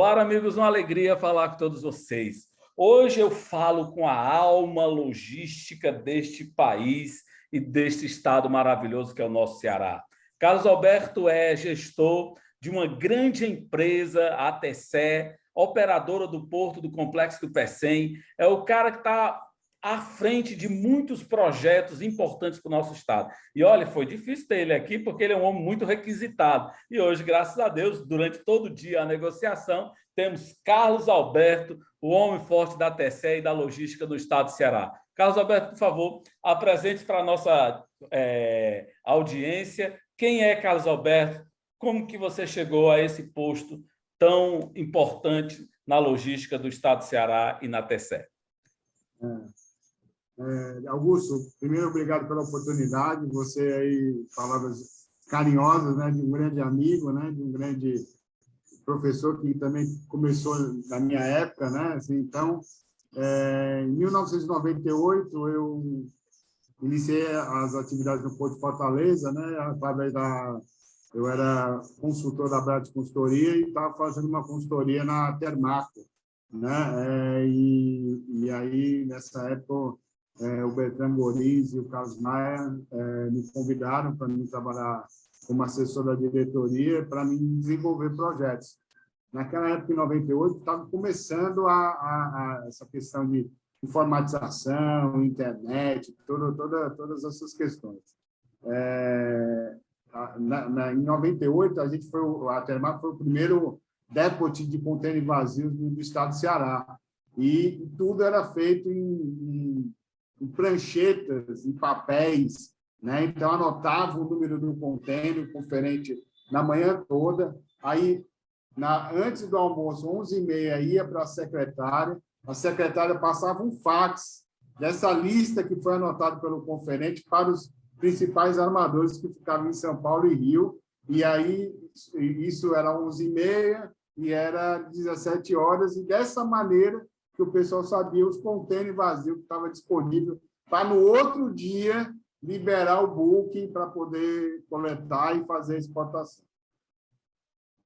Olá, amigos, uma alegria falar com todos vocês. Hoje eu falo com a alma logística deste país e deste estado maravilhoso que é o nosso Ceará. Carlos Alberto é gestor de uma grande empresa, a TECE, operadora do porto do Complexo do Pecém. É o cara que está à frente de muitos projetos importantes para o nosso estado. E olha, foi difícil ter ele aqui, porque ele é um homem muito requisitado. E hoje, graças a Deus, durante todo o dia a negociação, temos Carlos Alberto, o homem forte da TECE e da logística do estado do Ceará. Carlos Alberto, por favor, apresente para a nossa audiência quem é Carlos Alberto, como que você chegou a esse posto tão importante na logística do estado do Ceará e na TECE. Augusto, primeiro, obrigado pela oportunidade. Você aí, palavras carinhosas, né, de um grande amigo, né, de um grande professor que também começou na minha época, né? Assim, então, em 1998, eu iniciei as atividades no Porto de Fortaleza, né? Através eu era consultor da Brat Consultoria e estava fazendo uma consultoria na Termaco, né? E aí, nessa época, o Bertrand Boris e o Carlos Maia me convidaram para mim trabalhar como assessor da diretoria para mim desenvolver projetos. Naquela época, em 98, estava começando essa questão de informatização, internet, todas essas questões. Em 98, a Termaco foi o primeiro depot de contêiner vazios do estado do Ceará. E tudo era feito em pranchetas, em papéis, né? Então, anotava o número do contêiner, o conferente, na manhã toda. Aí, antes do almoço, 11h30, ia para a secretária passava um fax dessa lista que foi anotada pelo conferente para os principais armadores que ficavam em São Paulo e Rio. E aí, isso era 11h30 e era 17 horas, e dessa maneira que o pessoal sabia os contêineres vazios que estavam disponíveis para, no outro dia, liberar o booking para poder coletar e fazer a exportação.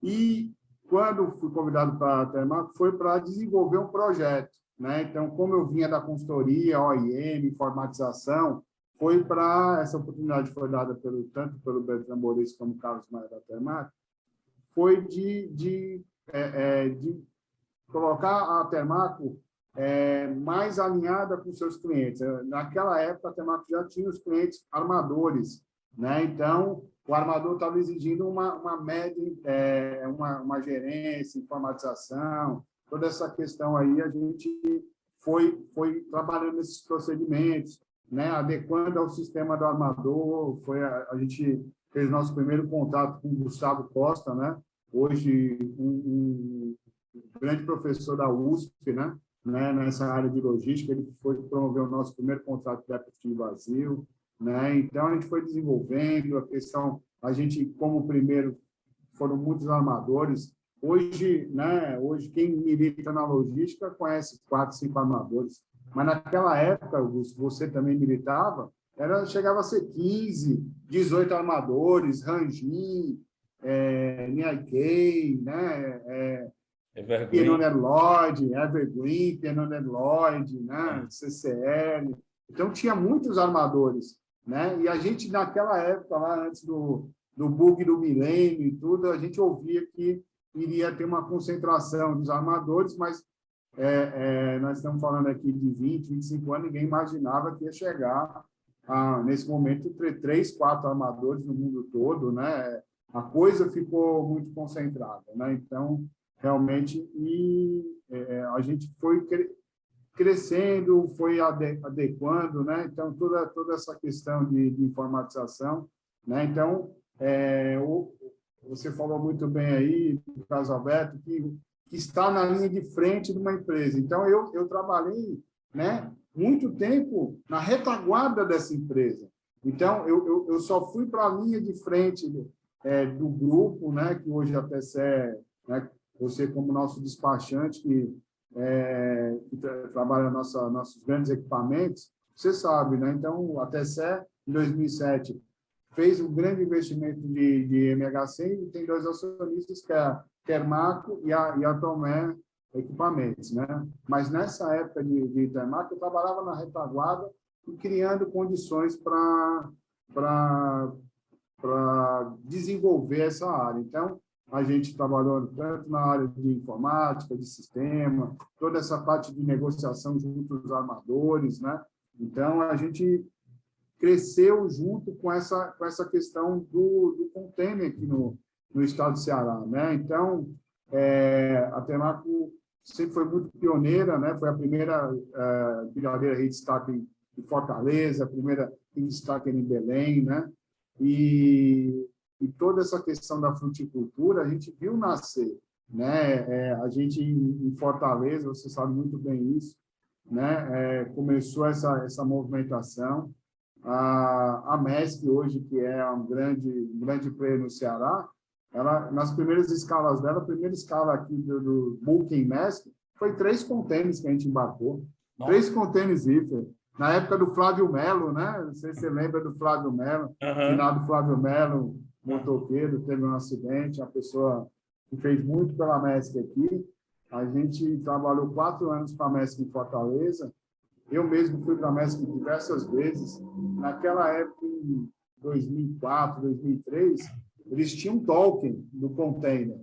E, quando fui convidado para a Termaco, foi para desenvolver um projeto, né? Então, como eu vinha da consultoria, OIM, informatização, foi para essa oportunidade foi dada tanto pelo Bertrand Boris como o Carlos Maia da Termaco, foi de colocar a Termaco mais alinhada com seus clientes. Naquela época, a Termaco já tinha os clientes armadores, né? Então, o armador estava exigindo uma média, uma gerência, informatização, toda essa questão aí, a gente foi trabalhando nesses procedimentos, né? Adequando ao sistema do armador, a gente fez nosso primeiro contato com o Gustavo Costa, né? Hoje, um grande professor da USP, né? Nessa área de logística, ele foi promover o nosso primeiro contrato de depósito de vazio, né? Então, a gente foi desenvolvendo a questão, a gente, como primeiro, foram muitos armadores. Hoje, né? Hoje, quem milita na logística conhece 4, 5 armadores, mas naquela época, você também militava, chegava a ser 15, 18 armadores, Rangin, Nikkei, né? Pernod Lloyd, Evergreen, Pernod Lloyd, né? CCL. Então, tinha muitos armadores, né? E a gente, naquela época, lá antes do bug do milênio e tudo, a gente ouvia que iria ter uma concentração dos armadores, mas nós estamos falando aqui de 20, 25 anos, ninguém imaginava que ia chegar, nesse momento, 3, 4 armadores no mundo todo, né? A coisa ficou muito concentrada, né? Então, realmente, a gente foi crescendo, foi adequando, né? Então, toda essa questão de informatização, né? Então, você falou muito bem aí, Carlos Alberto, que está na linha de frente de uma empresa. Então, eu trabalhei, né, muito tempo na retaguarda dessa empresa. Então, eu só fui para a linha de frente do grupo, né, que hoje a TECE, né, você como nosso despachante, que trabalha nossos grandes equipamentos, você sabe, né? Então, a TECE, em 2007, fez um grande investimento de MHC e tem 2 acionistas, que é a Termaco e a Tomé Equipamentos, né? Mas nessa época de Termaco, eu trabalhava na retaguarda e criando condições para desenvolver essa área. Então, a gente trabalhou tanto na área de informática, de sistema, toda essa parte de negociação junto aos armadores, né? Então, a gente cresceu junto com essa questão do container aqui no estado do Ceará, né? Então, a Termaco sempre foi muito pioneira, né? Foi a primeira pilhadeira rede destaque em Fortaleza, a primeira rede destaque em Belém, né? E toda essa questão da fruticultura a gente viu nascer, né? A gente em Fortaleza, você sabe muito bem isso, né? Começou essa movimentação. A MESC hoje, que é um grande player no Ceará, ela, nas primeiras escalas dela, a primeira escala aqui do Booking MESC foi 3 contêineres que a gente embarcou. Nossa. 3 contêineres IFA. Na época do Flávio Melo, né? Não sei se você lembra do Flávio Melo. Finado Flávio Melo, motoqueiro, teve um acidente, uma pessoa que fez muito pela MESC aqui. A gente trabalhou 4 anos com a MESC em Fortaleza. Eu mesmo fui para a MESC diversas vezes. Naquela época, em 2004, 2003, eles tinham um token do container,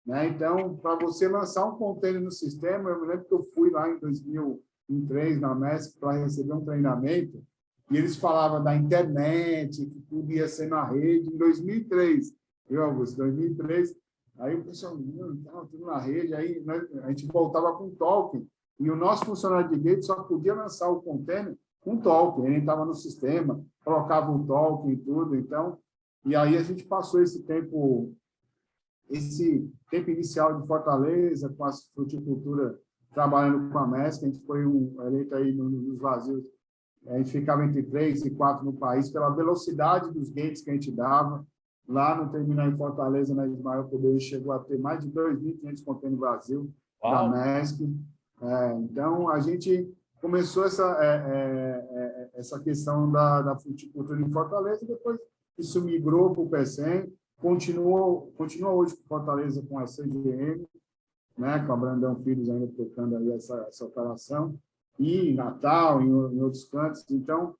né? Então, para você lançar um container no sistema, eu me lembro que eu fui lá em 2003 na MESC para receber um treinamento e eles falavam da internet, que tudo ia ser na rede, em 2003. Eu, Augusto, 2003, aí o pessoal, estava tudo na rede, aí a gente voltava com token. E o nosso funcionário de gate só podia lançar o container com token. Ele estava no sistema, colocava o token e tudo. Então, e aí a gente passou esse tempo inicial de Fortaleza, com a fruticultura, trabalhando com a MESC. A gente foi eleito aí nos vazios. A gente ficava entre 3 e 4 no país, pela velocidade dos gates que a gente dava. Lá no terminal em Fortaleza, na Ismael Poder, chegou a ter mais de 2.500 contêineres no Brasil, da MESC. Então, a gente começou essa questão da fruticultura em Fortaleza, depois isso migrou para o PECEM, continua hoje com Fortaleza com a CGM, né, com a Brandão Filhos ainda tocando aí essa operação, e em Natal, em outros cantos. Então,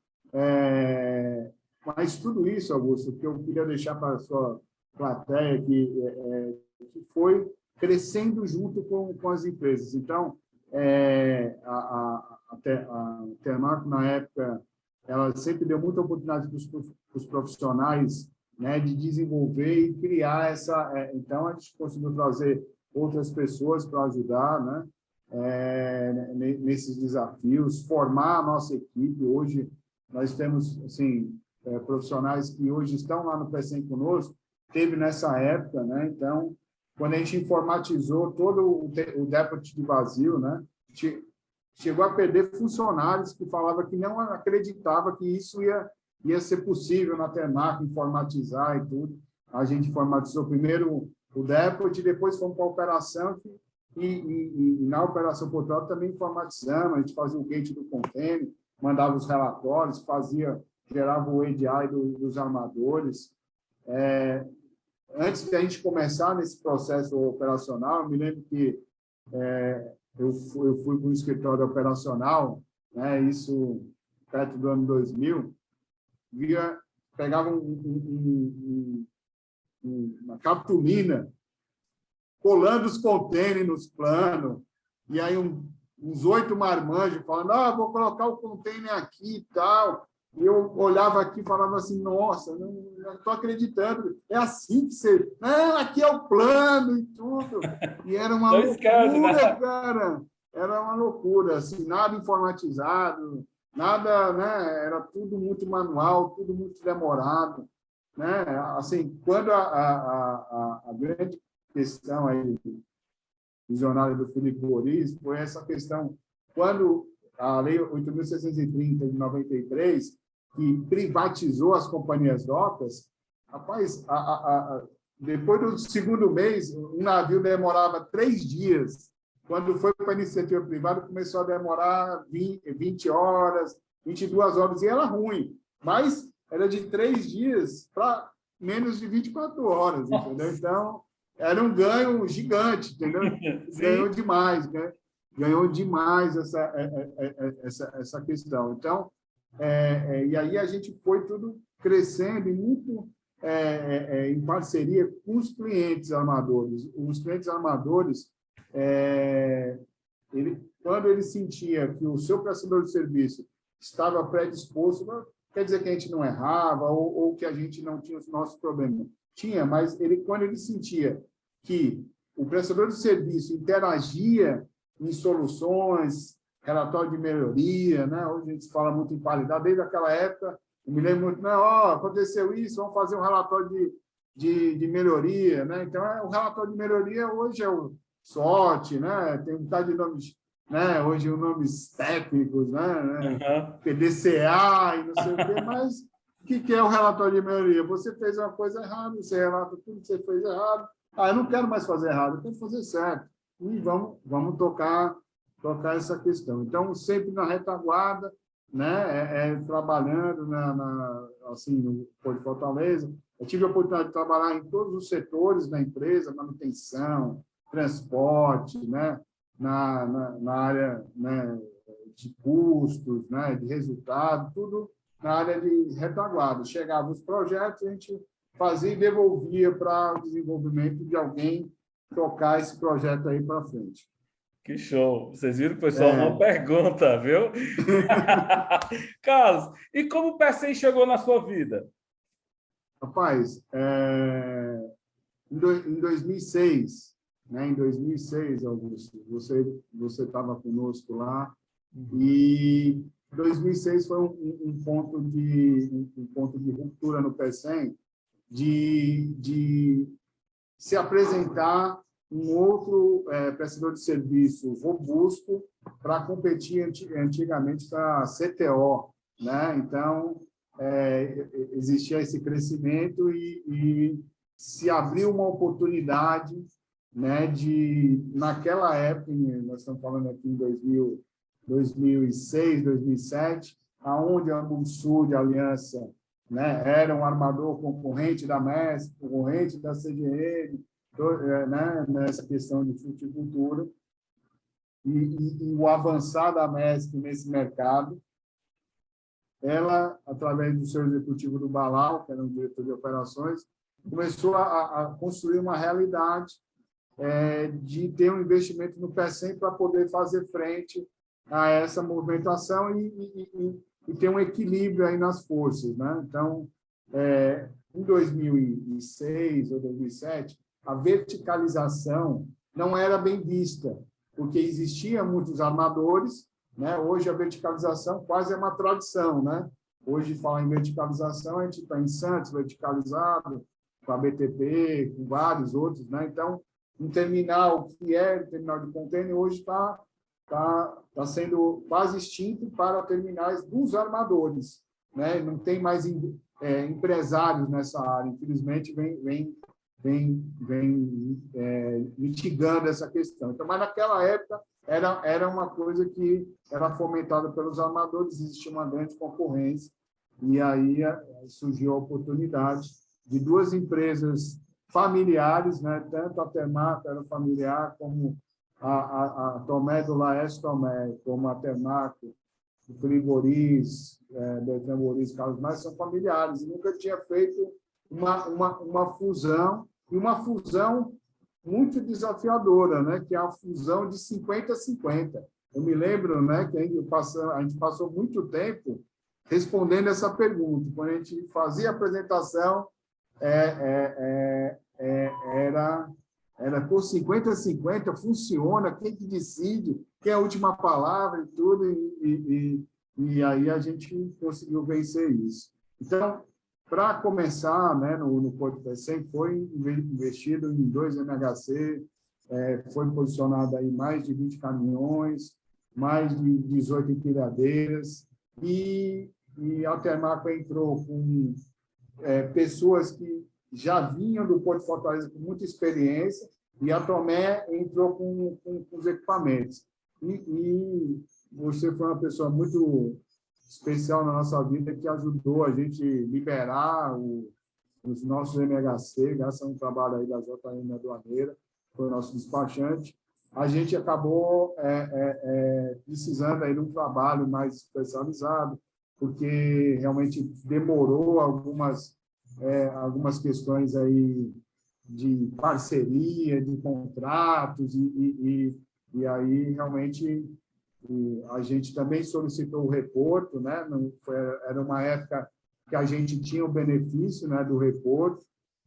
mas tudo isso, Augusto, que eu queria deixar para a sua plateia, que foi crescendo junto com as empresas. Então, a Termaco, na época, ela sempre deu muita oportunidade para os profissionais, né, de desenvolver e criar então, a gente conseguiu trazer outras pessoas para ajudar, né, nesses desafios, formar a nossa equipe. Hoje, nós temos assim, profissionais que hoje estão lá no PECEM conosco, teve nessa época, né? Então, quando a gente informatizou todo o depot de vazio, né? Chegou a perder funcionários que falavam que não acreditava que isso ia ser possível na Termaco, informatizar e tudo. A gente informatizou primeiro o depot, depois fomos para a operação, e na operação por trás também informatizamos. A gente fazia o gate do container, mandava os relatórios, gerava o EDI dos armadores. Antes de a gente começar nesse processo operacional, eu me lembro que eu fui para um escritório operacional, né, isso perto do ano 2000, pegava uma cartolina, colando os contêineres nos planos, e aí uns 8 marmanjos falando, vou colocar o container aqui e tal. E eu olhava aqui e falava assim, nossa, não estou acreditando, é assim que você... Não, aqui é o plano e tudo. E era uma loucura, cara. Era uma loucura, assim, nada informatizado, nada, né? Era tudo muito manual, tudo muito demorado, né? Assim, quando a grande questão aí visionária do Felipe Boris foi essa questão, quando a Lei 8.630 de 93, que privatizou as companhias docas, rapaz, depois do segundo mês, um navio demorava 3 dias. Quando foi para a iniciativa privada, começou a demorar 20 horas, 22 horas, e era ruim. Mas era de 3 dias para menos de 24 horas, entendeu? Então, era um ganho gigante, entendeu? Ganhou demais, né? Ganhou demais essa questão. Então, e aí a gente foi tudo crescendo e muito em parceria com os clientes armadores. Os clientes armadores, quando ele sentia que o seu prestador de serviço estava predisposto, não quer dizer que a gente não errava ou que a gente não tinha os nossos problemas. Tinha, mas quando ele sentia que o prestador de serviço interagia em soluções, relatório de melhoria, né? Hoje a gente fala muito em qualidade, desde aquela época, eu me lembro muito, não, aconteceu isso, vamos fazer um relatório de melhoria, né? Então, o relatório de melhoria hoje é o SWOT, né? Tem um bocado de nomes, né? Hoje os nomes técnicos, né? PDCA e não sei o quê, mas o que é o relatório de melhoria? Você fez uma coisa errada, você relata tudo que você fez errado. Eu não quero mais fazer errado, eu quero fazer certo. E vamos tocar essa questão. Então, sempre na retaguarda, né, trabalhando assim, no Porto de Fortaleza. Eu tive a oportunidade de trabalhar em todos os setores da empresa, manutenção, transporte, né, na área, né, de custos, né, de resultado, tudo na área de retaguarda. Chegavam os projetos, a gente fazia e devolvia para o desenvolvimento de alguém tocar esse projeto aí para frente. Que show! Vocês viram que foi só uma pergunta, viu? Carlos, e como o PECEM chegou na sua vida? Rapaz, em 2006, né? Em 2006, Augusto, você estava conosco lá, e 2006 foi um ponto de ruptura no PECEM, de se apresentar um outro prestador de serviço robusto para competir antigamente com a CTO, né? Então, existia esse crescimento e se abriu uma oportunidade, né, naquela época, nós estamos falando aqui em 2006, 2007, aonde a Ambulsul de Aliança, né, era um armador concorrente da MESC, concorrente da CGM, né, nessa questão de fruticultura, e o avançar da MESC nesse mercado. Ela, através do seu executivo do Balau, que era um diretor de operações, começou a construir uma realidade de ter um investimento no PECEM para poder fazer frente a essa movimentação e ter um equilíbrio aí nas forças, né? Então, em 2006 ou 2007, a verticalização não era bem vista, porque existiam muitos armadores, né? Hoje a verticalização quase é uma tradição, né? Hoje, falar em verticalização, a gente está em Santos, verticalizado, com a BTP, com vários outros, né? Então, um terminal que terminal de contêiner, hoje está sendo quase extinto para terminais dos armadores, né? Não tem mais empresários nessa área, infelizmente, vem mitigando essa questão. Então, mas naquela época era uma coisa que era fomentada pelos armadores, existia uma grande concorrência, e aí surgiu a oportunidade de duas empresas familiares, né? Tanto a Termaco era familiar, como a Tomé do Laércio Tomé, como a Termaco, o Frigoris, Bertrand Boris, Carlos Maia, são familiares, e nunca tinha feito uma fusão, e uma fusão muito desafiadora, né? Que é a fusão de 50-50. Eu me lembro, né, que a gente passou muito tempo respondendo essa pergunta. Quando a gente fazia a apresentação, era por 50-50, funciona, quem que decide, quem é a última palavra e tudo, e aí a gente conseguiu vencer isso. Então, para começar, né, no Porto PECEM, foi investido em 2 MHC, foi posicionado aí mais de 20 caminhões, mais de 18 empilhadeiras, e a Termaco entrou com pessoas que já vinham do Porto de Fortaleza com muita experiência, e a Tomé entrou com os equipamentos. E você foi uma pessoa muito especial na nossa vida que ajudou a gente liberar os nossos MHC, graças a um trabalho aí da JM Aduaneira, foi o nosso despachante. A gente acabou precisando aí de um trabalho mais especializado, porque realmente demorou algumas questões aí de parceria, de contratos, e aí realmente a gente também solicitou o reporto, né? Era uma época que a gente tinha o benefício, né, do reporto,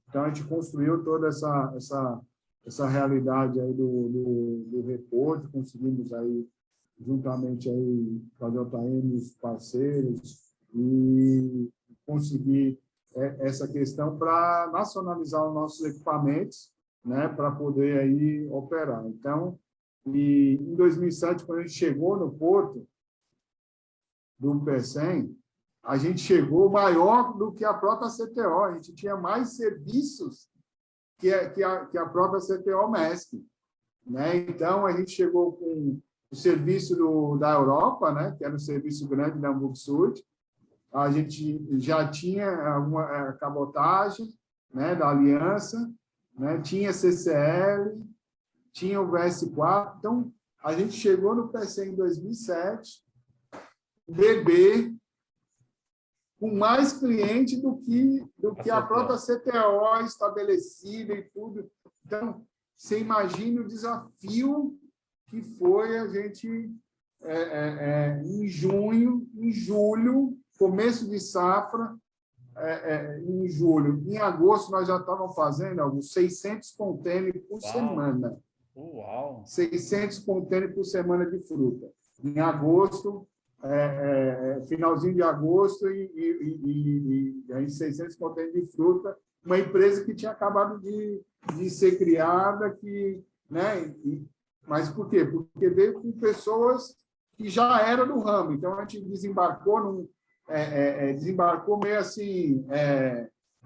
então a gente construiu toda essa realidade aí do reporto, conseguimos aí, juntamente aí com a JM, os parceiros, e conseguir essa questão para nacionalizar os nossos equipamentos, né, para poder aí operar. Então, em 2007, quando a gente chegou no porto do Pecém, a gente chegou maior do que a própria CTO, a gente tinha mais serviços que a própria CTO MESC, né? Então, a gente chegou com o serviço da Europa, né, que era um serviço grande da Hamburg Süd, a gente já tinha alguma cabotagem, né, da Aliança, né, tinha CCL, tinha o VS4, então a gente chegou no PC em 2007, BB, com mais cliente do que a própria CTO estabelecida e tudo. Então, você imagina o desafio que foi a gente, em junho, em julho, começo de safra, em julho. Em agosto, nós já estávamos fazendo alguns 600 contêineres por semana. Uau! 600 contêineres por semana de fruta. Em agosto, finalzinho de agosto, e aí 600 contêineres de fruta, uma empresa que tinha acabado de ser criada, né? Mas por quê? Porque veio com pessoas que já eram do ramo. Então, a gente desembarcou desembarcou meio assim,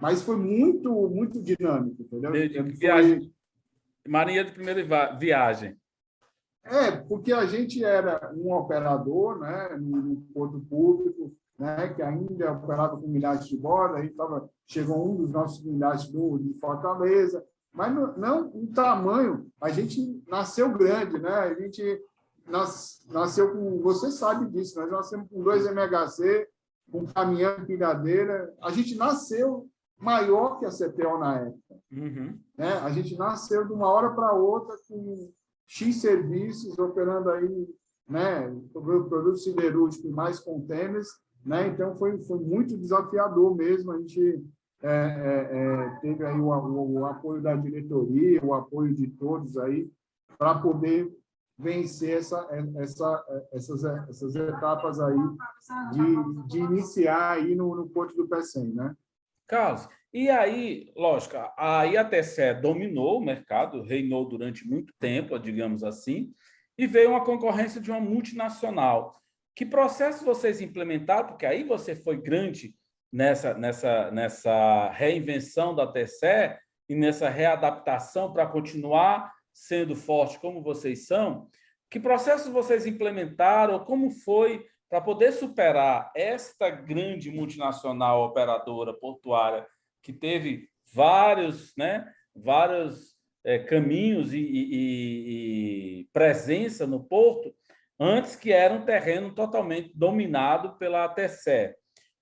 mas foi muito, muito dinâmico, entendeu? Viagem, Marinha de primeira viagem. Porque a gente era um operador, né, no porto público, né, que ainda operava com milhares de bordo, aí chegou um dos nossos milhares de Fortaleza, mas não o tamanho, a gente nasceu grande, né? A gente nasceu com, você sabe disso, nós nascemos com 2 MHC, com caminhão de pilhadeira, a gente nasceu maior que a CTO na época. Uhum. Né? A gente nasceu de uma hora para outra com X serviços, operando aí, né, produtos siderúrgicos e mais contêineres, né? Então, foi muito desafiador mesmo. A gente teve aí o apoio da diretoria, o apoio de todos aí, para poder vencer essas etapas aí de iniciar aí no Porto do Pecém, né? Carlos, e aí, lógico, aí a TCE dominou o mercado, reinou durante muito tempo, digamos assim, e veio uma concorrência de uma multinacional. Que processo vocês implementaram? Porque aí você foi grande nessa reinvenção da TCE e nessa readaptação para continuar sendo forte como vocês são. Que processos vocês implementaram? Como foi para poder superar esta grande multinacional operadora portuária que teve vários caminhos e presença no porto, antes que era um terreno totalmente dominado pela TCE?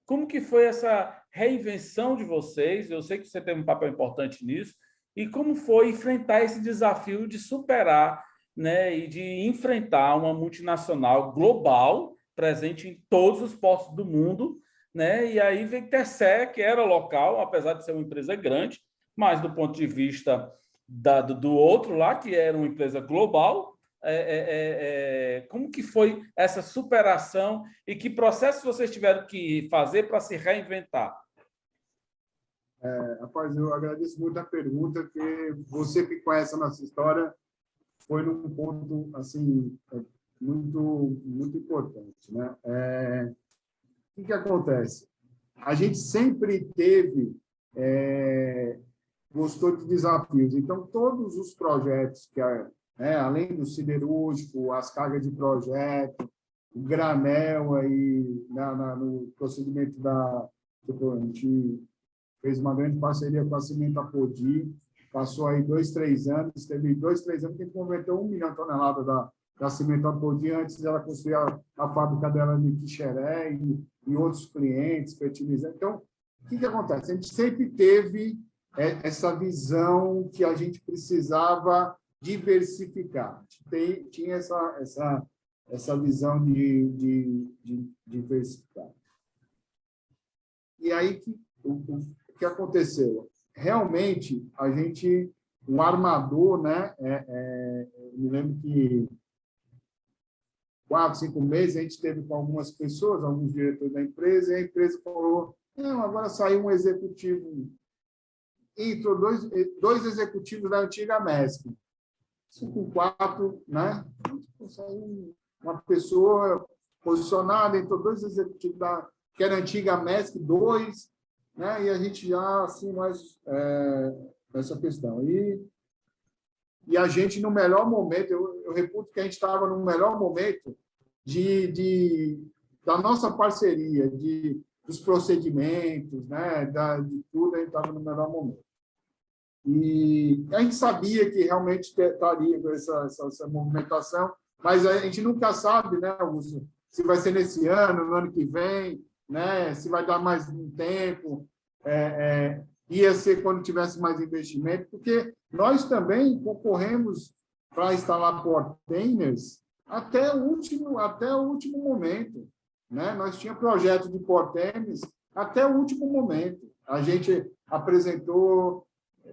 Como que foi essa reinvenção de vocês? Eu sei que você teve um papel importante nisso. E como foi enfrentar esse desafio de superar, né, e de enfrentar uma multinacional global presente em todos os portos do mundo, né? E aí vem TCE, que era local, apesar de ser uma empresa grande, mas do ponto de vista do outro lá, que era uma empresa global, como que foi essa superação e que processo vocês tiveram que fazer para se reinventar? Rapaz, eu agradeço muito a pergunta, porque você que conhece a nossa história foi num ponto assim muito, muito importante, né? O que acontece? A gente sempre gostou de desafios. Então, todos os projetos além do siderúrgico, as cargas de projeto granel aí no procedimento tipo, a gente fez uma grande parceria com a Cimento Apodi, passou aí 2, 3 anos, teve 2, 3 anos que a gente converteu 1 milhão de toneladas da Cimento Apodi antes dela construir a fábrica dela de Quixeré e outros clientes, fertilizantes. Então, o que acontece? A gente sempre teve essa visão que a gente precisava diversificar. Tinha essa visão de diversificar. E aí, o que aconteceu? Realmente, um armador, né? Me lembro que 4, 5 meses a gente teve com algumas pessoas, alguns diretores da empresa, e a empresa falou: não, agora saiu um executivo, entrou dois executivos da antiga MESC. 5, 4, né? Saiu uma pessoa posicionada, entrou 2 executivos que era a antiga MESC, 2, né? E a gente já, assim, mais essa questão. E a gente, no melhor momento, eu reputo que a gente estava no melhor momento da nossa parceria, dos procedimentos, né? De tudo, a gente estava no melhor momento. E a gente sabia que realmente estaria com essa movimentação, mas a gente nunca sabe, né, Augusto, se vai ser nesse ano, no ano que vem, né, se vai dar mais um tempo, ia ser quando tivesse mais investimento, porque nós também concorremos para instalar portainers até o último momento, né? Nós tínhamos projeto de portainers até o último momento. A gente apresentou,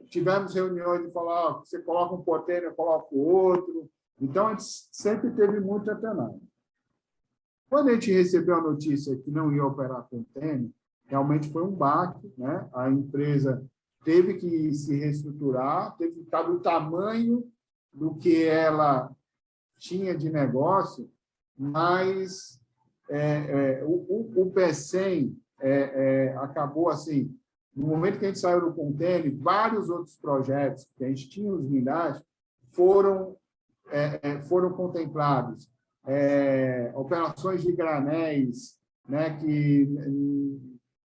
tivemos reuniões de falar, você coloca um portainer, eu coloco outro. Então, a gente sempre teve muito antenado. Quando a gente recebeu a notícia que não ia operar container, realmente foi um baque, né? A empresa teve que se reestruturar, teve que ficar do tamanho do que ela tinha de negócio, mas o PECEM acabou assim, no momento que a gente saiu do container, vários outros projetos que a gente tinha os milhares foram contemplados. Operações de granéis, né,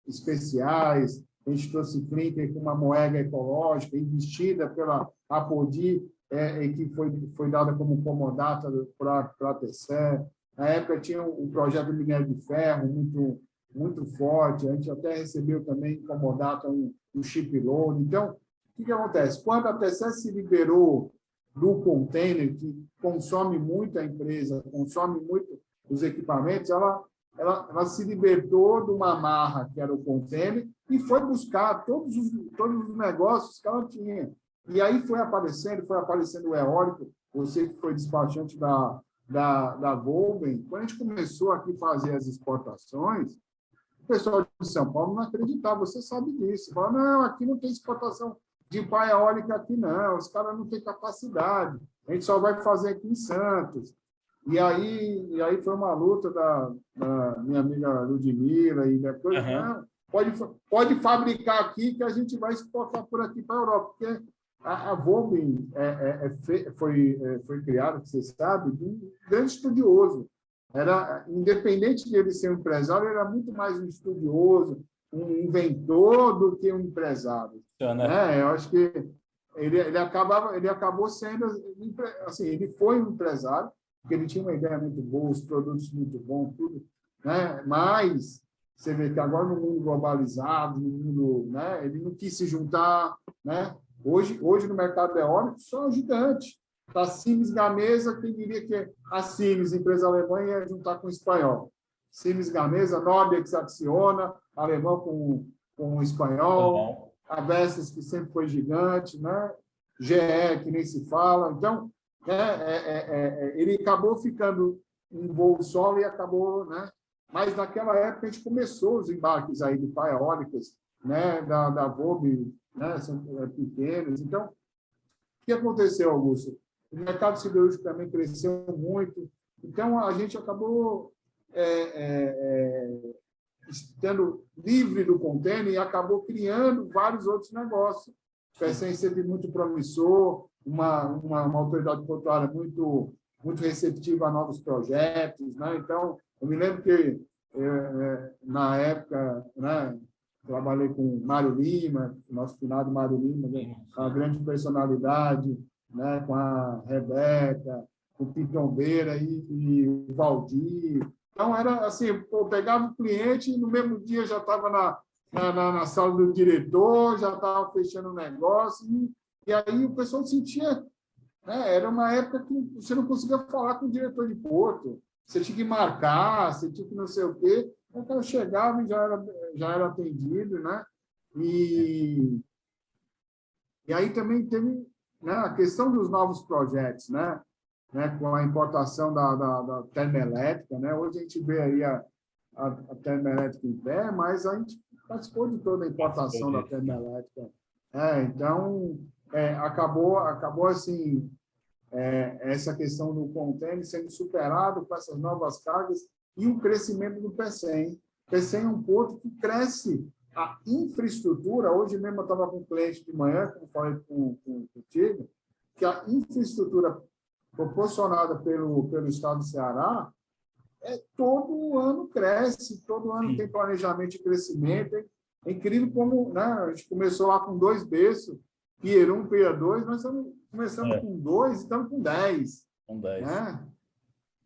especiais, a gente trouxe clinker com uma moeda ecológica investida pela Apodi, e que foi dada como comodata para a TCE. Na época tinha o projeto do minério de ferro, muito, muito forte, a gente até recebeu também comodata um chip load. Então, o que acontece? Quando a TCE se liberou do container, que consome muito a empresa, consome muito os equipamentos, ela se libertou de uma amarra, que era o container, e foi buscar todos os negócios que ela tinha. E aí foi aparecendo o eólico, você que foi despachante da Volkswagen. Quando a gente começou aqui a fazer as exportações, o pessoal de São Paulo não acreditava, você sabe disso. Falava, não, aqui não tem exportação de pá eólica aqui, não, os caras não têm capacidade, a gente só vai fazer aqui em Santos. E aí foi uma luta da minha amiga Ludmila, e depois, não, pode fabricar aqui que a gente vai exportar por aqui para a Europa, porque a Volkswagen foi criada, que você sabe, de um grande estudioso. Independente de ele ser um empresário, ele era muito mais um estudioso, um inventor do que um empresário. Né? Eu acho que ele acabou sendo, assim, ele foi um empresário, porque ele tinha uma ideia muito boa, os produtos muito bons, tudo, né? Mas você vê que agora no mundo globalizado, no mundo, né? Ele não quis se juntar, né? Hoje no mercado eólico só gigante. A Siemens Gamesa, quem diria que a Siemens, empresa alemã, ia juntar com o espanhol. Siemens Gamesa, Nordex Acciona, alemão com o espanhol, a Vestas, que sempre foi gigante, né? GE, que nem se fala. Então, ele acabou ficando em voo solo e acabou, né? Mas naquela época a gente começou os embarques aí de pá eólicas, né? Da Volkswagen, né? São pequenos. Então, o que aconteceu, Augusto? O mercado siderúrgico também cresceu muito. Então, a gente acabou estando livre do container e acabou criando vários outros negócios. O PECEM sempre muito promissor, uma autoridade portuária muito receptiva a novos projetos, né? Então, Eu me lembro que, na época, né, trabalhei com o Mário Lima, nosso finado Mário Lima, né, uma grande personalidade, né, com a Rebeca, com o Pitombeira e o Valdir. Então, era assim, eu pegava o cliente e no mesmo dia já estava na sala do diretor, já estava fechando o negócio, e aí o pessoal sentia, né, era uma época que você não conseguia falar com o diretor de porto, você tinha que marcar, você tinha que não sei o quê, então eu chegava e já era atendido, né? E aí também teve, né, a questão dos novos projetos, né? Com a importação da termoelétrica, né? Hoje a gente vê aí a termoelétrica em pé, mas a gente participou de toda a importação da termoelétrica. Então, acabou assim, essa questão do contêiner sendo superado com essas novas cargas e o crescimento do PECEM. O PECEM é um porto que cresce a infraestrutura. Hoje mesmo eu estava com um cliente de manhã, como falei contigo, que a infraestrutura proporcionada pelo Estado do Ceará todo ano cresce, todo ano tem planejamento de crescimento. É incrível como, né, a gente começou lá com 2 berços, Pier 1, Pier 2, nós começamos com 2 e estamos com 10. Com 10. Né?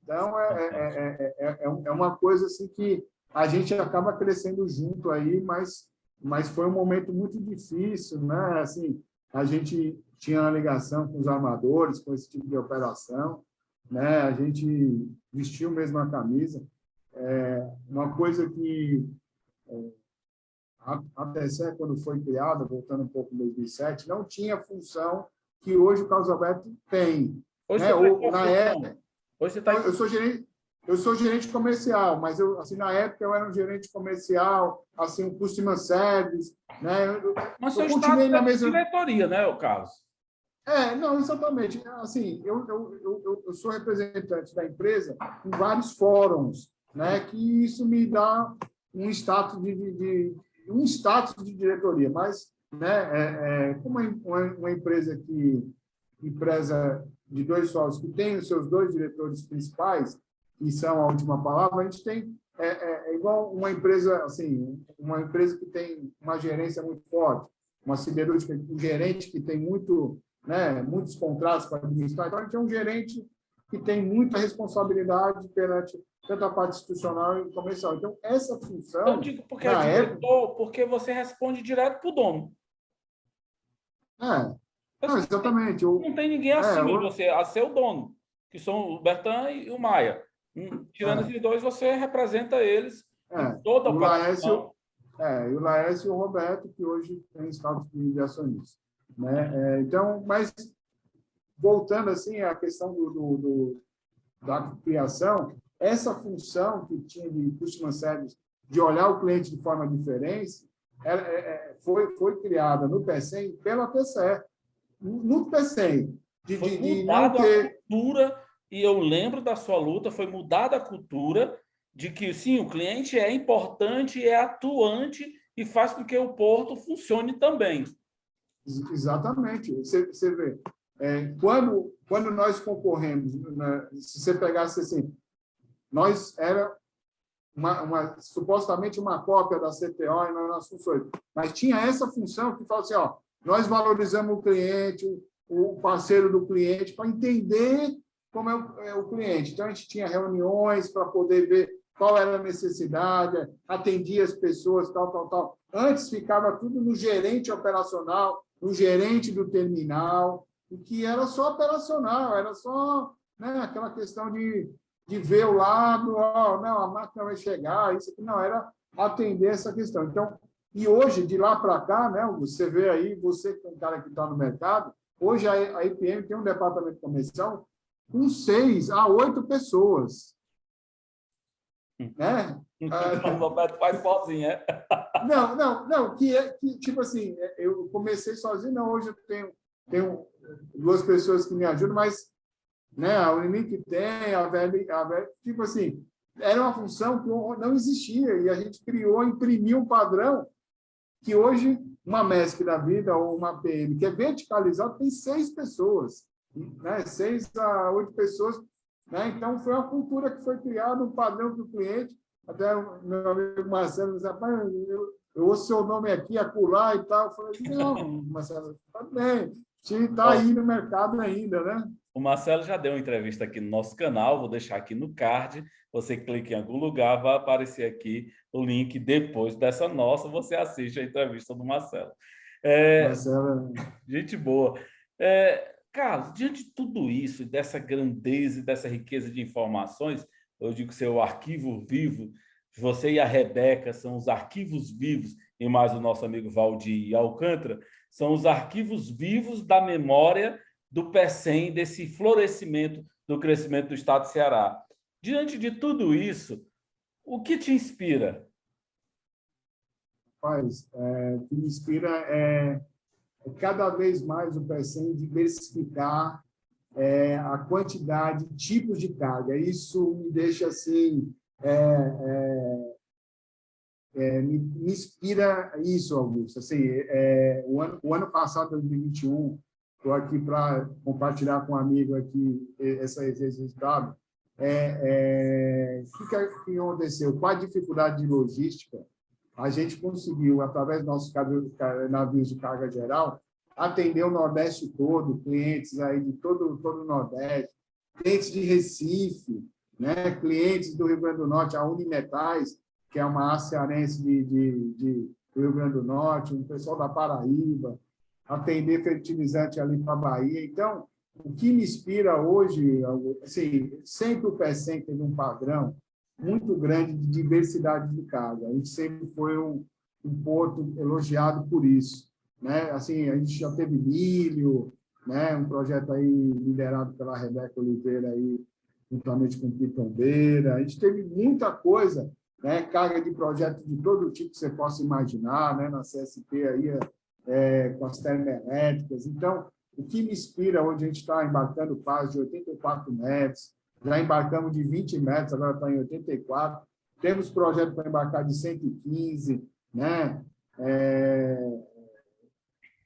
Então, é uma coisa assim que a gente acaba crescendo junto aí, mas foi um momento muito difícil, né? Assim, a gente tinha uma ligação com os armadores, com esse tipo de operação, né? A gente vestiu mesmo a camisa. Uma coisa que a TCE, quando foi criada, voltando um pouco em 2007, não tinha a função que hoje o Carlos Alberto tem. Hoje né? Na época, hoje você tá eu sou gerente comercial, mas assim, na época eu era um gerente comercial, assim, um customer service, né? Mas eu continuei na mesma diretoria, né, o Carlos? Não, exatamente. Assim, eu sou representante da empresa em vários fóruns, né? Que isso me dá um status de diretoria, mas, né? Como uma empresa que preza de 2 sócios, que tem os seus 2 diretores principais, que são a última palavra, a gente tem igual uma empresa, assim, uma empresa que tem uma gerência muito forte, uma siderúrgica, um gerente que tem muitos contratos para administrar. Então, a gente é um gerente que tem muita responsabilidade perante tanto a parte institucional e comercial. Então, essa função... Eu digo porque é diretor, porque você responde direto para o dono. Não, exatamente. Não tem ninguém acima de você, a ser o dono, que são o Bertan e o Maia. Tirando esses 2, você representa eles em toda a operação. E o Laércio e o Roberto, que hoje tem status de acionista. Né? Então, mas, voltando assim à questão da criação, essa função que tinha de customer service, de olhar o cliente de forma diferente, foi criada no PECEM pela TCE. No PECEM, de não ter... a cultura, e eu lembro da sua luta, foi mudada a cultura de que, sim, o cliente é importante, é atuante e faz com que o porto funcione também. Exatamente. Você vê, quando nós concorremos, né, se você pegasse assim, nós era supostamente uma cópia da CTO e nas funções, mas tinha essa função que fala assim, nós valorizamos o cliente, o parceiro do cliente, para entender como é o cliente. Então, a gente tinha reuniões para poder ver qual era a necessidade, atendia as pessoas, tal. Antes ficava tudo no gerente operacional, no gerente do terminal, o que era só operacional, era só, né, aquela questão de ver o lado, não, a máquina vai chegar, isso aqui, não, era atender essa questão. Então, e hoje, de lá para cá, né, você vê aí, você que é um cara que está no mercado, hoje a IPM tem um departamento comercial com 6 a 8 pessoas. Né? O Roberto faz sozinho, é? Não, que tipo assim, eu comecei sozinho, não, hoje eu tenho 2 pessoas que me ajudam, mas, né, a Unimic tem, a velha, tipo assim, era uma função que não existia, e a gente criou, imprimiu um padrão que hoje uma MESC da vida ou uma PM que é verticalizada tem 6 pessoas, né? 6 a 8 pessoas né? Então, foi uma cultura que foi criada, um padrão para o cliente. Até o meu amigo Marcelo disse, rapaz, eu ouço seu nome aqui, acolá e tal. Eu falei, não, Marcelo, está bem, está aí no mercado ainda, né? O Marcelo já deu uma entrevista aqui no nosso canal, vou deixar aqui no card. Você clica em algum lugar, vai aparecer aqui o link. Depois dessa nossa, você assiste a entrevista do Marcelo. Marcelo... Gente boa. Carlos, diante de tudo isso, dessa grandeza e dessa riqueza de informações, eu digo que seu arquivo vivo, você e a Rebeca são os arquivos vivos, e mais o nosso amigo Valdir Alcântara, são os arquivos vivos da memória do PECEM, desse florescimento do crescimento do Estado do Ceará. Diante de tudo isso, o que te inspira? O que me inspira é cada vez mais o PECEM diversificar a quantidade, tipos de carga. Isso me deixa assim, me inspira isso, Augusto. Assim, o ano passado, 2021, estou aqui para compartilhar com um amigo aqui esse resultado. O que aconteceu? Com a dificuldade de logística, a gente conseguiu, através dos nossos navios de carga geral, atender o Nordeste todo, clientes aí de todo o Nordeste, clientes de Recife, né? Clientes do Rio Grande do Norte, a Unimetais, que é uma cearense do Rio Grande do Norte, um pessoal da Paraíba, atender fertilizante ali para a Bahia. Então, o que me inspira hoje, assim, sempre o PECEM teve um padrão muito grande de diversidade de carga. A gente sempre foi um porto elogiado por isso, né? Assim, a gente já teve milho, né? Um projeto aí liderado pela Rebeca Oliveira aí, juntamente com o Pitombeira. A gente teve muita coisa, né? Carga de projetos de todo tipo que você possa imaginar, né? Na CSP aí, com as termoelétricas. Então, o que me inspira hoje, a gente está embarcando pás de 84 metros, já embarcamos de 20 metros, agora está em 84. Temos projeto para embarcar de 115, né?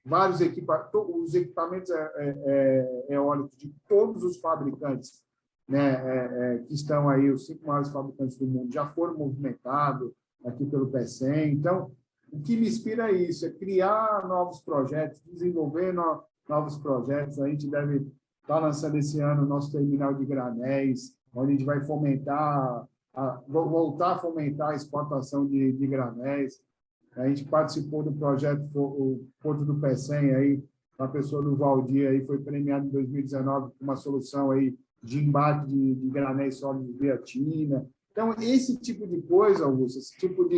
Vários os equipamentos eólicos de todos os fabricantes, né? Que estão aí, os 5 maiores fabricantes do mundo, já foram movimentados aqui pelo PECEM. Então, o que me inspira é isso, é criar novos projetos, desenvolver novos projetos. A gente deve estar lançando esse ano o nosso terminal de granéis, onde a gente vai voltar a fomentar a exportação de granéis. A gente participou do projeto, o Porto do PECEM, aí, a pessoa do Valdir aí, foi premiado em 2019 com uma solução aí de embarque de granéis sólidos via Tina. Então, esse tipo de coisa, Augusto, esse tipo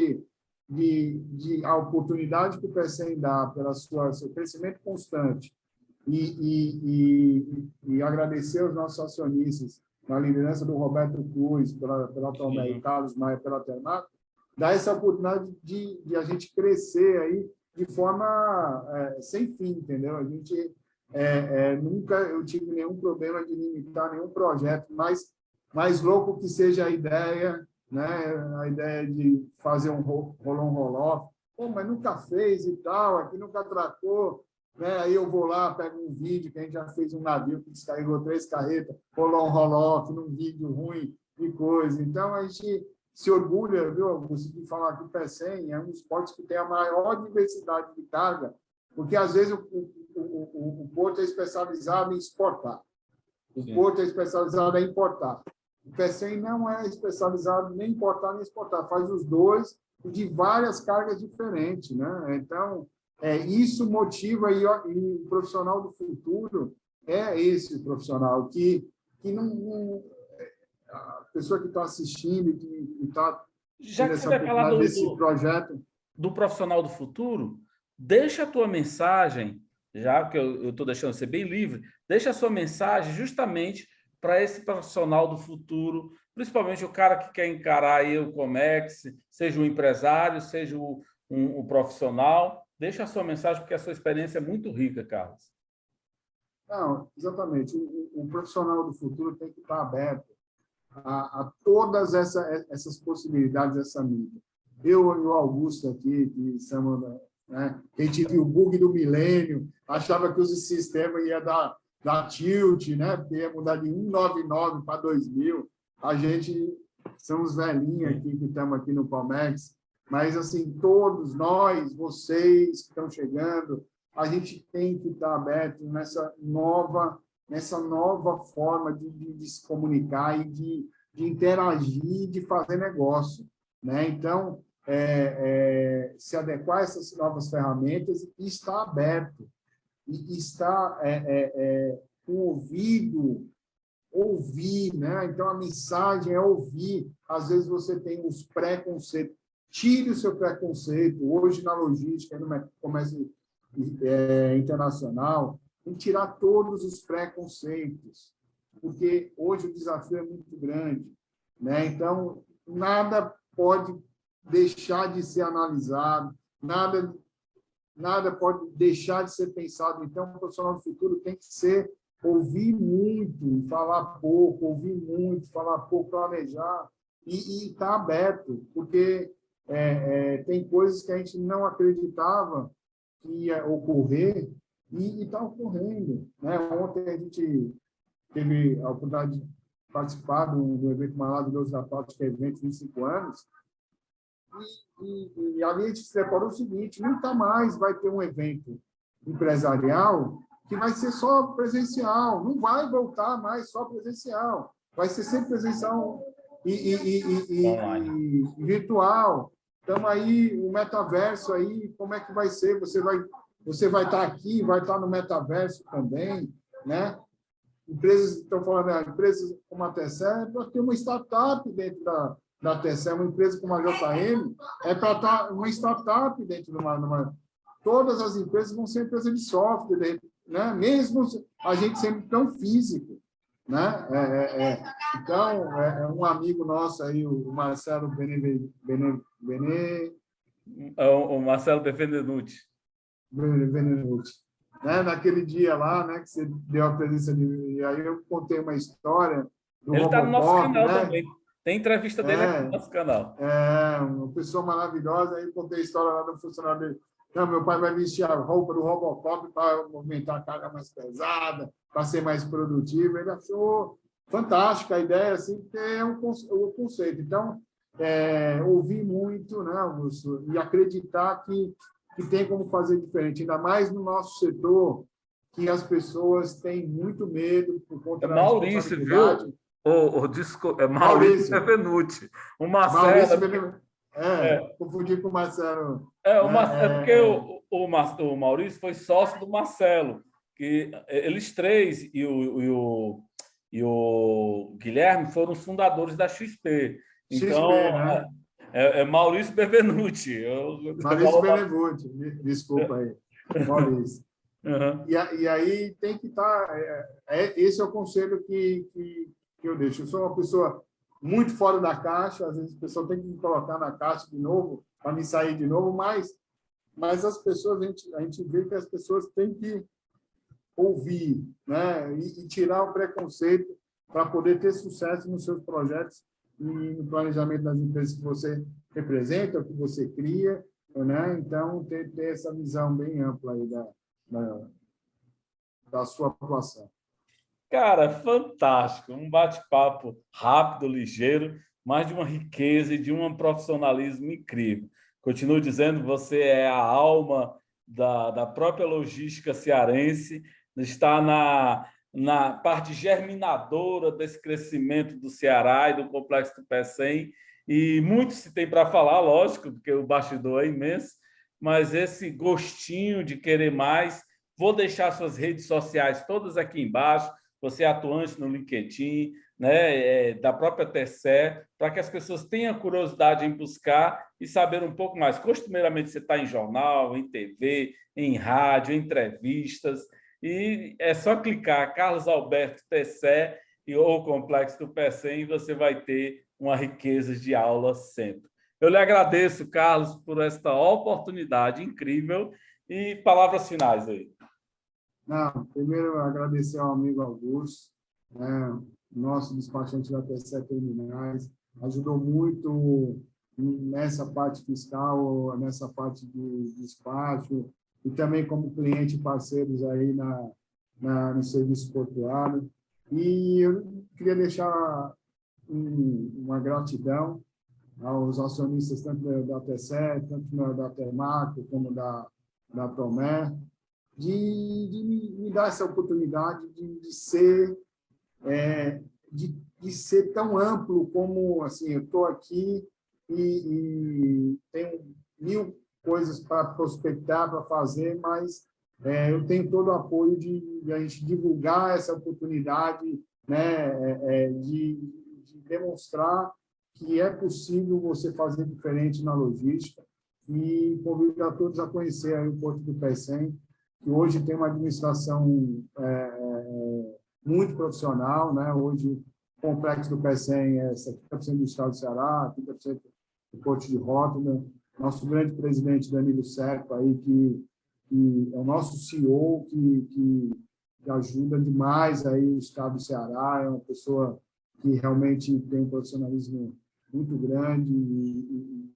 a oportunidade que o PECEM dá pelo seu crescimento constante e agradecer aos nossos acionistas, na liderança do Roberto Cruz, pela Tomé e Carlos Maia, pela Termac, dá essa oportunidade de a gente crescer aí de forma sem fim, entendeu? A gente nunca eu tive nenhum problema de limitar nenhum projeto, mais louco que seja a ideia, né? A ideia de fazer um roll-on, mas nunca fez e tal, aqui nunca tratou, né? Aí eu vou lá, pego um vídeo que a gente já fez um navio que descarregou 3 carretas, roll-on, roll-off, num vídeo ruim e coisa. Então, a gente se orgulha, viu, Augusto, de falar que o PECEM é um dos portos que tem a maior diversidade de carga, porque, às vezes, o porto é especializado em exportar, o porto é especializado em importar. O PECEM não é especializado nem em importar nem exportar, faz os dois e de várias cargas diferentes, né? Então, isso motiva, e o profissional do futuro é esse profissional que não a pessoa que está assistindo e que está já que você vai falar desse projeto. Do profissional do futuro, deixa a tua mensagem, já que eu estou deixando você bem livre, deixa a sua mensagem justamente para esse profissional do futuro, principalmente o cara que quer encarar aí o Comex, seja um empresário, seja um profissional. Deixa a sua mensagem, porque a sua experiência é muito rica, Carlos. Não, exatamente. O profissional do futuro tem que estar aberto a todas essas possibilidades dessa mídia. Eu e o Augusto aqui, que somos, né, a gente viu o bug do milênio, achava que o sistema ia dar da Tilt, né? Porque ia mudar de 199 para 2000. A gente somos velhinhos aqui que estamos aqui no Palmex, mas assim, todos nós, vocês que estão chegando, a gente tem que estar aberto nessa nova forma de se comunicar e de interagir, de fazer negócio, né? Então, se adequar a essas novas ferramentas e estar aberto, e estar com o ouvido, ouvir, né? Então, a mensagem é ouvir. Às vezes, você tem os preconceitos. Tire o seu preconceito. Hoje, na logística, no comércio internacional, tem que tirar todos os preconceitos, porque hoje o desafio é muito grande, né? Então, nada pode deixar de ser analisado, nada pode deixar de ser pensado. Então, o profissional do futuro tem que ser ouvir muito, falar pouco, ouvir muito, falar pouco, planejar e estar aberto, porque tem coisas que a gente não acreditava que ia ocorrer e está ocorrendo, né? Ontem a gente teve a oportunidade de participar do evento maravilhoso da Tática Evento 25 anos, e ali a gente se preparou o seguinte: nunca mais vai ter um evento empresarial que vai ser só presencial, não vai voltar mais só presencial, vai ser sempre presencial e virtual. Então, aí, o metaverso, aí, como é que vai ser? Você vai estar aqui, vai estar no metaverso também, né? Empresas, estão falando, empresas como a TCE, para ter uma startup dentro da TCE, uma empresa como a JM, é para estar uma startup dentro de uma... Todas as empresas vão ser empresas de software, né? Mesmo a gente sendo tão físico, né? Então, um amigo nosso aí, o Marcelo O Marcelo Benevenuti. Né? Naquele dia lá, né, que você deu a presença de... E aí eu contei uma história do Ele está no nosso Robocop, canal né? também. Tem entrevista dele aqui no nosso canal. Uma pessoa maravilhosa. Aí eu contei a história lá do funcionário dele. Não, meu pai vai vestir a roupa do Robocop para movimentar a carga mais pesada, para ser mais produtivo. Ele achou fantástica a ideia, assim, porque é o conceito. Então, ouvir muito, né, Augusto, e acreditar que tem como fazer diferente, ainda mais no nosso setor, que as pessoas têm muito medo por conta da Maurício, responsabilidade. viu? Maurício Benevenuti. O Marcelo... Maurício Benevenuti. Confundi com o Marcelo. Porque o Maurício foi sócio do Marcelo, que eles três e o Guilherme foram os fundadores da XP. Então, né? Maurício Benevenuti. Maurício Benevenuti, desculpa aí. Maurício. Uhum. E aí tem que estar... esse é o conselho que eu deixo. Eu sou uma pessoa muito fora da caixa, às vezes a pessoa tem que me colocar na caixa de novo, para me sair de novo, mas as pessoas, a gente vê que as pessoas têm que ouvir, né? E tirar o preconceito para poder ter sucesso nos seus projetos e no planejamento das empresas que você representa, que você cria, né? Então, ter essa visão bem ampla aí da sua atuação. Cara, fantástico. Um bate-papo rápido, ligeiro, mas de uma riqueza e de um profissionalismo incrível. Continuo dizendo, você é a alma da própria logística cearense, está na parte germinadora desse crescimento do Ceará e do Complexo do Pecém, e muito se tem para falar, lógico, porque o bastidor é imenso, mas esse gostinho de querer mais. Vou deixar suas redes sociais todas aqui embaixo, você é atuante no LinkedIn, né, da própria TCE, para que as pessoas tenham curiosidade em buscar e saber um pouco mais. Costumeiramente, você está em jornal, em TV, em rádio, em entrevistas, e é só clicar Carlos Alberto TCE ou Complexo do Pecém e você vai ter uma riqueza de aula sempre. Eu lhe agradeço, Carlos, por esta oportunidade incrível e palavras finais aí. Não, primeiro, agradecer ao amigo Augusto, né, nosso despachante da TCE Terminais, ajudou muito nessa parte fiscal, nessa parte de despacho, e também como cliente e parceiros aí no serviço portuário. E eu queria deixar uma gratidão aos acionistas, tanto da TCE, tanto da Termac, como da Tomé, de me dar essa oportunidade de ser tão amplo como, assim, eu estou aqui e tenho 1000 coisas para prospectar, para fazer, mas eu tenho todo o apoio de a gente divulgar essa oportunidade, né, de demonstrar que é possível você fazer diferente na logística, e convido a todos a conhecer aí o Porto do Pecém, que hoje tem uma administração muito profissional, né? Hoje o complexo do Pecém é 70% do estado do Ceará, 30% do Porto de Róterdam. Nosso grande presidente, Danilo Serpa, aí, que é o nosso CEO, que ajuda demais aí o estado do Ceará, é uma pessoa que realmente tem um profissionalismo muito grande e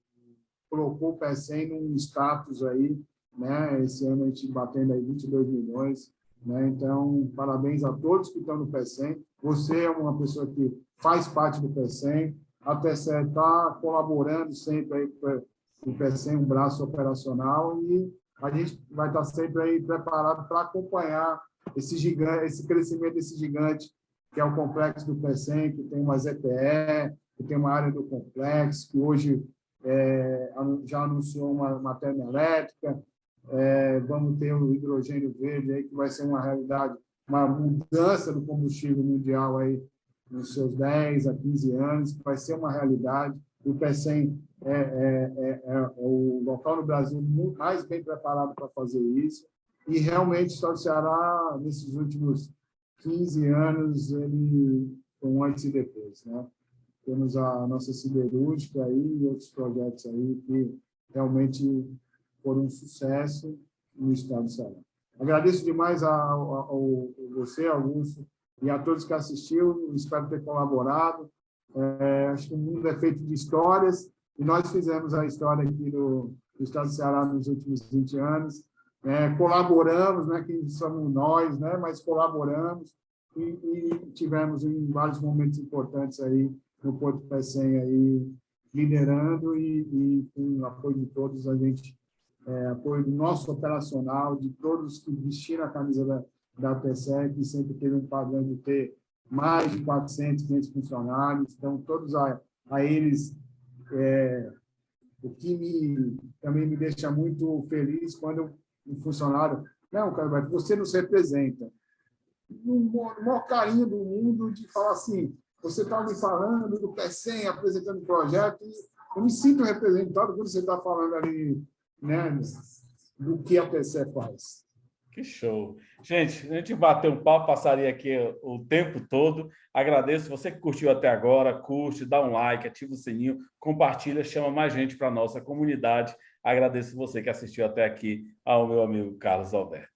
colocou o Pecém num status aí, né? Esse ano a gente batendo aí 22 milhões, né? Então, parabéns a todos que estão no Pecém. Você é uma pessoa que faz parte do Pecém, a TCE está colaborando sempre aí para o Pecém, um braço operacional, e a gente vai estar sempre aí preparado para acompanhar esse gigante, esse crescimento desse gigante, que é o complexo do Pecém, que tem uma ZPE, que tem uma área do complexo, que hoje já anunciou uma termoelétrica, vamos ter o hidrogênio verde, aí, que vai ser uma realidade, uma mudança do combustível mundial aí, nos seus 10 a 15 anos, que vai ser uma realidade. O Pecém é o local no Brasil mais bem preparado para fazer isso, e realmente o estado do Ceará, nesses últimos 15 anos, ele foi um antes e depois, né? Temos a nossa siderúrgica aí e outros projetos aí que realmente foram um sucesso no estado do Ceará. Agradeço demais a você, Augusto, e a todos que assistiram. Espero ter colaborado. Acho que o mundo é feito de histórias, e nós fizemos a história aqui do estado do Ceará nos últimos 20 anos. Colaboramos, né, que somos nós, né, mas colaboramos e tivemos em vários momentos importantes aí no Porto Pecém aí liderando, e com o apoio de todos, a gente apoio do nosso operacional, de todos que vestiram a camisa da TCE, que sempre teve um padrão de ter mais de 400, 500 funcionários. Então, todos a eles, o que também me deixa muito feliz quando um funcionário, não, cara, você nos representa. No maior carinho do mundo, de falar assim, você está me falando do Pecém, apresentando o projeto, e eu me sinto representado quando você está falando ali, né, do que a TCE faz. Que show. Gente, a gente bateu um papo, passaria aqui o tempo todo. Agradeço você que curtiu até agora, curte, dá um like, ativa o sininho, compartilha, chama mais gente para a nossa comunidade. Agradeço você que assistiu até aqui ao meu amigo Carlos Alberto.